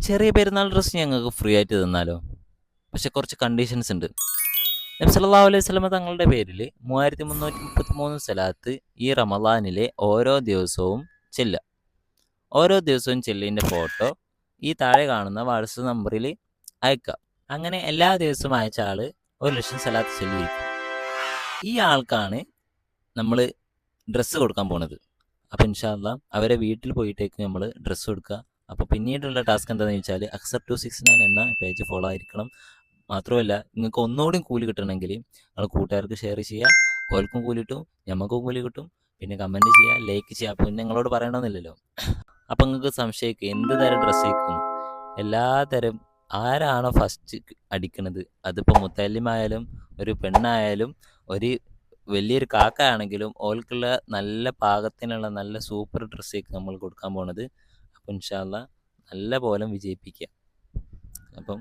ചെറിയ പെരുന്നാൾ ഡ്രസ്സ് ഞങ്ങൾക്ക് ഫ്രീ ആയിട്ട് തന്നാലോ? പക്ഷെ കുറച്ച് കണ്ടീഷൻസ് ഉണ്ട്. നബി സല്ലല്ലാഹു അലൈഹി വസല്ലമ തങ്ങളുടെ പേരിൽ 3333 സ്വലാത്ത് ഈ റമദാനിലെ ഓരോ ദിവസവും ചെല്ലുക. ഓരോ ദിവസവും ചെല്ലിൻ്റെ ഫോട്ടോ ഈ താഴെ കാണുന്ന വാട്സപ്പ് നമ്പറിൽ അയക്കുക. അങ്ങനെ എല്ലാ ദിവസവും അയച്ച ആൾ 1,00,000 സ്വലാത്ത് ചൊല്ലിയിരിക്കും. ഈ ആൾക്കാണ് നമ്മൾ ഡ്രസ്സ് കൊടുക്കാൻ പോണത്. അപ്പോൾ ഇൻഷാ അല്ലാഹ് അവരെ വീട്ടിൽ പോയിട്ടേക്ക് നമ്മൾ ഡ്രസ്സ് കൊടുക്കുക. അപ്പോൾ പിന്നീടുള്ള ടാസ്ക് എന്താണെന്ന് വെച്ചാൽ Accept269 എന്ന പേജ് ഫോളോ ആയിരിക്കണം. മാത്രമല്ല, നിങ്ങൾക്ക് ഒന്നുകൂടി കൂലി കിട്ടണമെങ്കിൽ നിങ്ങൾ കൂട്ടുകാർക്ക് ഷെയർ ചെയ്യുക. ഓൽക്കും കൂലി കിട്ടും, ഞമ്മക്കും കൂലി കിട്ടും. പിന്നെ കമൻറ്റ് ചെയ്യുക, ലൈക്ക് ചെയ്യുക. അപ്പോൾ നിങ്ങളോട് പറയണമെന്നില്ലല്ലോ. അപ്പം നിങ്ങൾക്ക് സംശയിക്കുക എന്ത് തരം ഡ്രസ്സ് ആയിരിക്കും. എല്ലാ തരം ആരാണോ ഫസ്റ്റ് അടിക്കുന്നത്, അതിപ്പോൾ മുത്തല്ലിമായാലും ഒരു പെണ്ണായാലും ഒരു വലിയൊരു കാക്ക ആണെങ്കിലും ഓൽക്കുള്ള നല്ല പാകത്തിനുള്ള നല്ല സൂപ്പർ ഡ്രസ്സേക്ക് നമ്മൾ കൊടുക്കാൻ പോണത്. അപ്പോൾ ഇൻഷാ അല്ലാഹ് നല്ല പോലെ വിജയിപ്പിക്കുക. അപ്പം